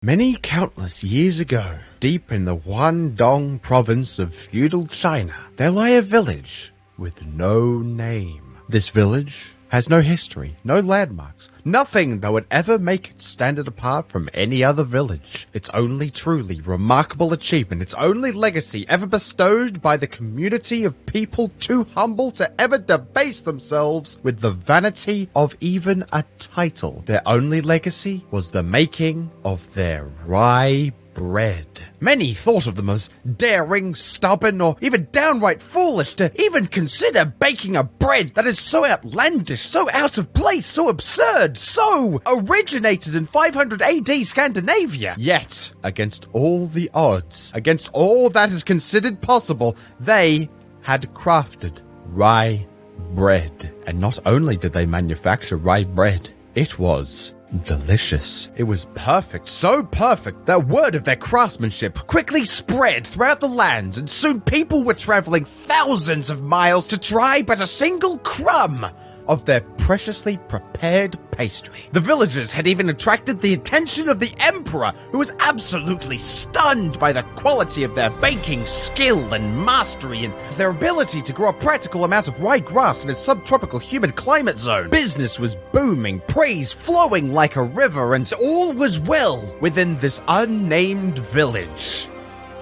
Many countless years ago, deep in the Guangdong province of feudal China, there lay a village with no name. This village has no history, no landmarks, nothing that would ever make it stand it apart from any other village. Its only truly remarkable achievement, its only legacy ever bestowed by the community of people too humble to ever debase themselves with the vanity of even a title. Their only legacy was the making of their rye bread. Many thought of them as daring, stubborn, or even downright foolish to even consider baking a bread that is so outlandish, so out of place, so absurd, so originated in 500 AD Scandinavia. Yet, against all the odds, against all that is considered possible, they had crafted rye bread. And not only did they manufacture rye bread, it was delicious. It was perfect, so perfect that word of their craftsmanship quickly spread throughout the land, and soon people were traveling thousands of miles to try but a single crumb of their preciously prepared pastry. The villagers had even attracted the attention of the emperor, who was absolutely stunned by the quality of their baking skill and mastery and their ability to grow a practical amount of rye grass in a subtropical humid climate zone. Business was booming, praise flowing like a river, and all was well within this unnamed village.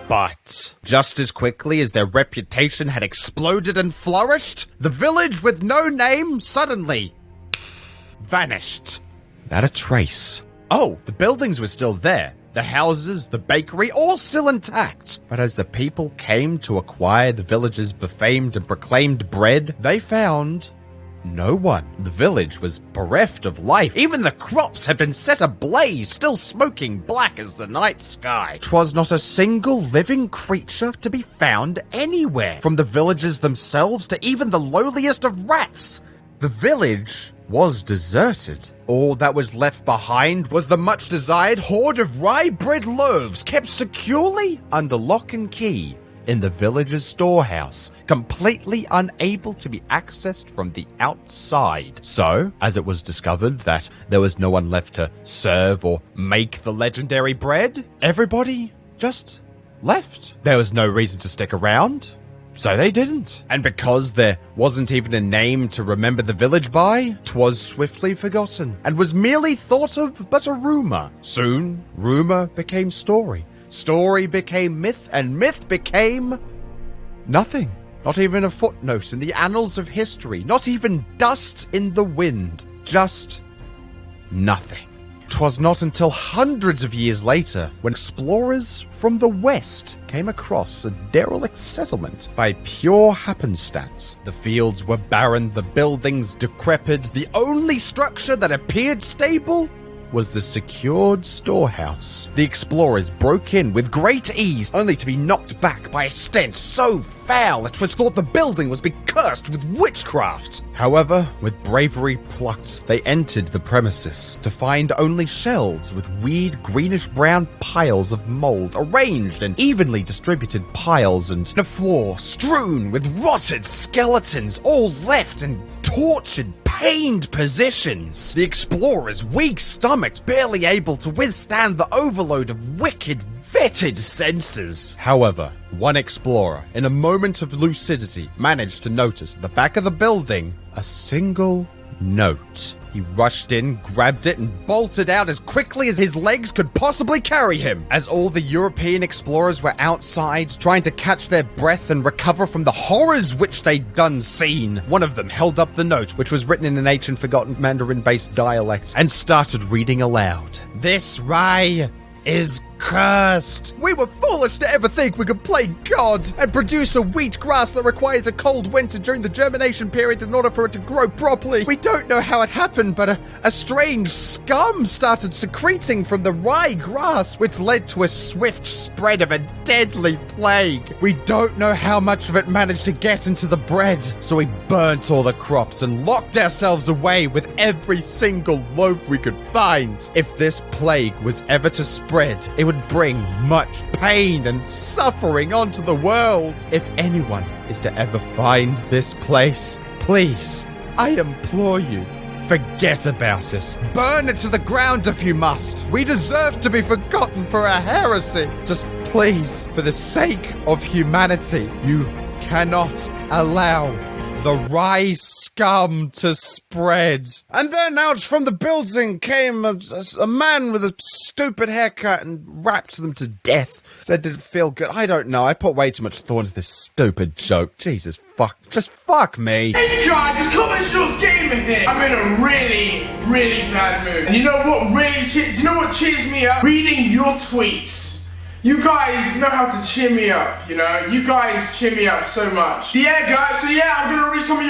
But just as quickly as their reputation had exploded and flourished, the village with no name suddenly vanished. Without a trace. Oh, the buildings were still there. The houses, the bakery, all still intact. But as the people came to acquire the village's befamed and proclaimed bread, they found no one. The village was bereft of life. Even the crops had been set ablaze, still smoking black as the night sky. 'Twas not a single living creature to be found anywhere, from the villagers themselves to even the lowliest of rats. The village was deserted. All that was left behind was the much-desired hoard of rye bread loaves kept securely under lock and key in the village's storehouse, completely unable to be accessed from the outside. So, as it was discovered that there was no one left to serve or make the legendary bread, everybody just left. There was no reason to stick around, so they didn't. And because there wasn't even a name to remember the village by, 'twas swiftly forgotten, and was merely thought of but a rumor. Soon, rumor became story. Story became myth, and myth became nothing. Not even a footnote in the annals of history, not even dust in the wind, just nothing. 'Twas not until hundreds of years later when explorers from the west came across a derelict settlement by pure happenstance. The fields were barren, the buildings decrepit, the only structure that appeared stable was the secured storehouse. The explorers broke in with great ease, only to be knocked back by a stench so foul it was thought the building was cursed with witchcraft. However, with bravery plucked, they entered the premises to find only shelves with weird greenish-brown piles of mold arranged in evenly distributed piles, and a floor strewn with rotted skeletons, all left in tortured, pained positions. The explorers, weak-stomached, barely able to withstand the overload of wicked, vetted senses. However, one explorer, in a moment of lucidity, managed to notice at the back of the building a single note. He rushed in, grabbed it, and bolted out as quickly as his legs could possibly carry him. As all the European explorers were outside, trying to catch their breath and recover from the horrors which they'd done seen, one of them held up the note, which was written in an ancient forgotten Mandarin-based dialect, and started reading aloud. "This rye is cursed. We were foolish to ever think we could play God and produce a wheat grass that requires a cold winter during the germination period in order for it to grow properly. We don't know how it happened, but a strange scum started secreting from the rye grass, which led to a swift spread of a deadly plague. We don't know how much of it managed to get into the bread, so we burnt all the crops and locked ourselves away with every single loaf we could find. If this plague was ever to spread, it would bring much pain and suffering onto the world. If anyone is to ever find this place, please, I implore you, Forget about it. Burn it to the ground if you must. We deserve to be forgotten for our heresy. Just please, for the sake of humanity, you cannot allow the rye scum to spread. And then out from the building came a man with a stupid haircut and rapped them to death. Said did it feel good? I don't know. I put way too much thought into this stupid joke. Jesus, fuck. Just fuck me. Hey guys, just cut my short gamer here. I'm in a really, really bad mood. And you know what do you know what cheers me up? Reading your tweets. You guys know how to cheer me up, you know? You guys cheer me up so much. Yeah, guys, so yeah, I'm gonna read some of your